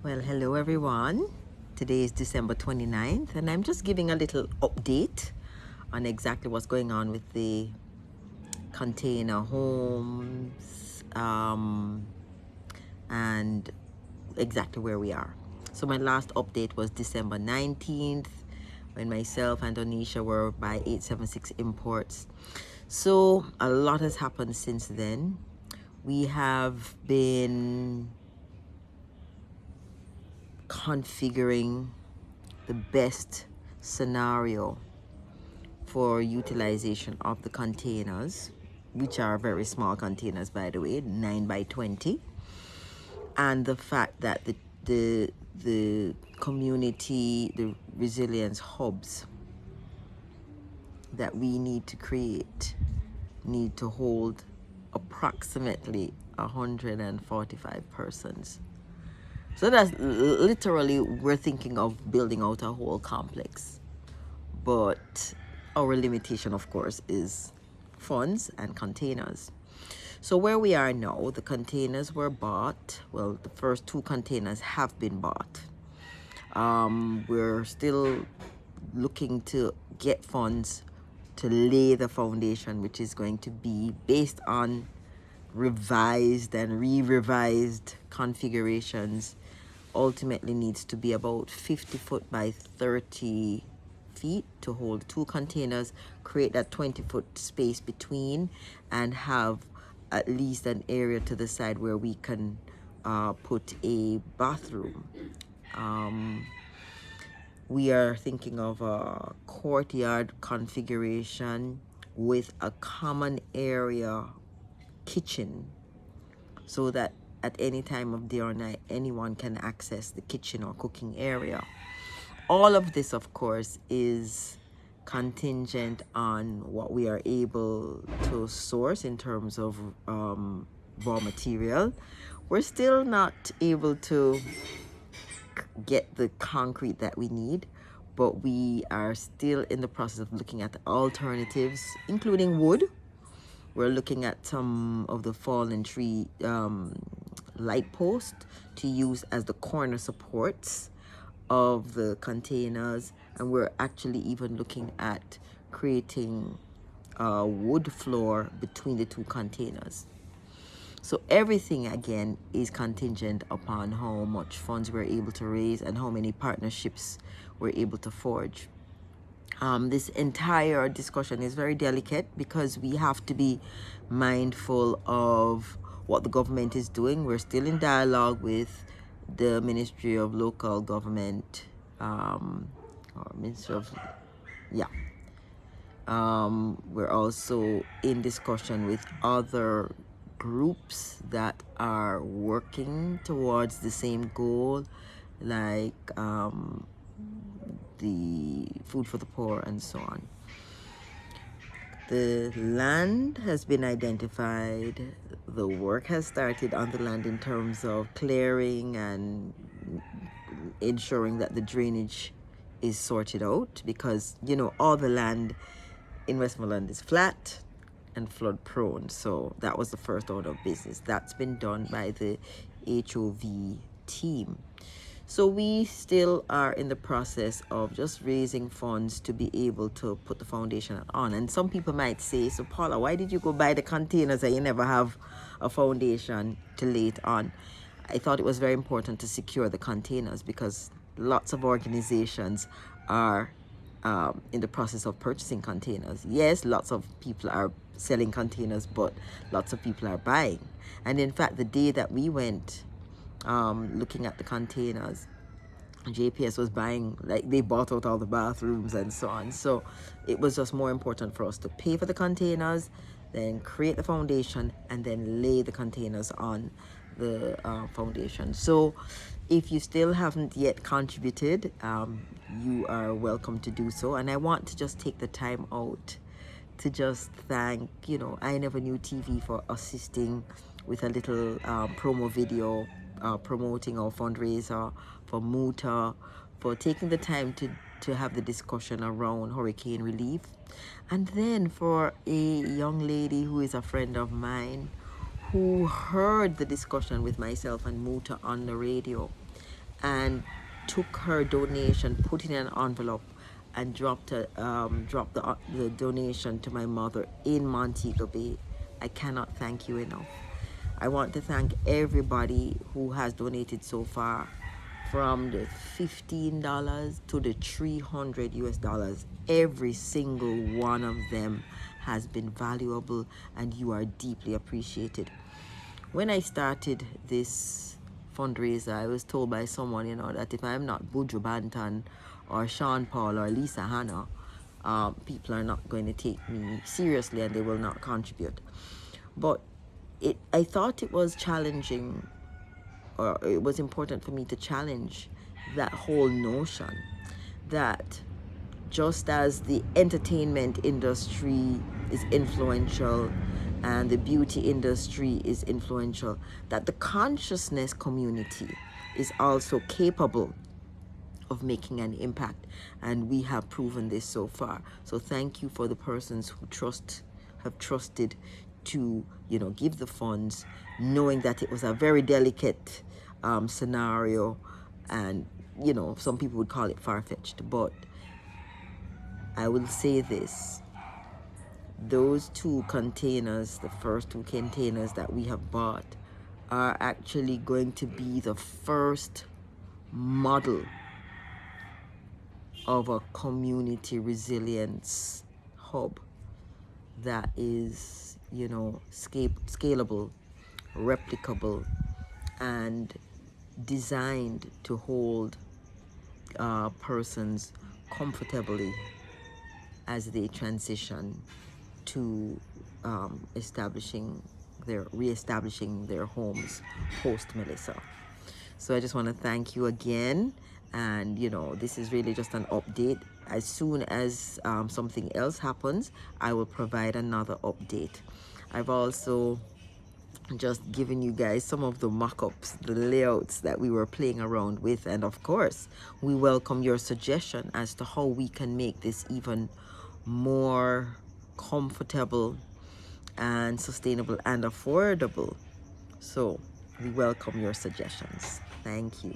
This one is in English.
Well, hello everyone. Today is December 29th, and I'm just giving a little update on exactly what's going on with the container homes and exactly where we are. So my last update was December 19th when myself and Onisha were by 876 Imports. So a lot has happened since then. We have been configuring the best scenario for utilization of the containers, which are very small containers, by the way, 9 by 20, and the fact that the community, the resilience hubs that we need to create need to hold approximately 145 persons. So that's literally, we're thinking of building out a whole complex. But our limitation, of course, is funds and containers. So where we are now, the containers were bought. Well, the first 2 containers have been bought. We're still looking to get funds to lay the foundation, which is going to be based on revised and re-revised configurations. Ultimately needs to be about 50 foot by 30 feet to hold 2 containers, create that 20-foot space between, and have at least an area to the side where we can put a bathroom. We are thinking of a courtyard configuration with a common area kitchen, so that at any time of day or night anyone can access the kitchen or cooking area. All of this, of course, is contingent on what we are able to source in terms of raw material. We're still not able to get the concrete that we need, but we are still in the process of looking at alternatives, including wood. We're looking at some of the fallen tree light posts to use as the corner supports of the containers, and we're actually even looking at creating a wood floor between the 2 containers. So everything again is contingent upon how much funds we're able to raise and how many partnerships we're able to forge. This entire discussion is very delicate because we have to be mindful of what the government is doing. We're still in dialogue with the Ministry of Local Government, or Ministry of, yeah. We're also in discussion with other groups that are working towards the same goal, like the Food for the Poor and so on. The land has been identified. The work has started on the land in terms of clearing and ensuring that the drainage is sorted out, because all the land in Westmoreland is flat and flood prone. So that was the first order of business. That's been done by the HOV team. So we still are in the process of just raising funds to be able to put the foundation on. And some people might say, so Paula, why did you go buy the containers and you never have a foundation to lay it on? I thought it was very important to secure the containers because lots of organizations are in the process of purchasing containers. Yes, lots of people are selling containers, but lots of people are buying. And in fact, the day that we went looking at the containers, JPS was buying, like, they bought out all the bathrooms and so on. So it was just more important for us to pay for the containers, then create the foundation, and then lay the containers on the foundation. So if you still haven't yet contributed, you are welcome to do so. And I want to just take the time out to just thank, I Never Knew TV for assisting with a little promo video promoting our fundraiser, for Muta for taking the time to have the discussion around hurricane relief, and then for a young lady who is a friend of mine who heard the discussion with myself and Muta on the radio and took her donation, put it in an envelope, and dropped the donation to my mother in Montego Bay. I cannot thank you enough. I want to thank everybody who has donated so far, from the $15 to the 300 US dollars. Every single one of them has been valuable, and you are deeply appreciated. When I started this fundraiser, I was told by someone, that if I'm not Buju Banton or Sean Paul or Lisa Hanna, people are not going to take me seriously and they will not contribute. But I thought it was challenging, or it was important for me to challenge that whole notion that just as the entertainment industry is influential and the beauty industry is influential, that the consciousness community is also capable of making an impact, and we have proven this so far. So thank you for the persons who have trusted to give the funds, knowing that it was a very delicate scenario, and some people would call it far-fetched, but I will say this: those two containers, the first two containers that we have bought, are actually going to be the first model of a community resilience hub that is, scalable, replicable, and designed to hold persons comfortably as they transition to reestablishing their homes post Melissa. So I just want to thank you again, and this is really just an update. As soon as something else happens, I will provide another update. I've also just given you guys some of the mock-ups, the layouts that we were playing around with, and of course we welcome your suggestion as to how we can make this even more comfortable and sustainable and affordable. So we welcome your suggestions. Thank you.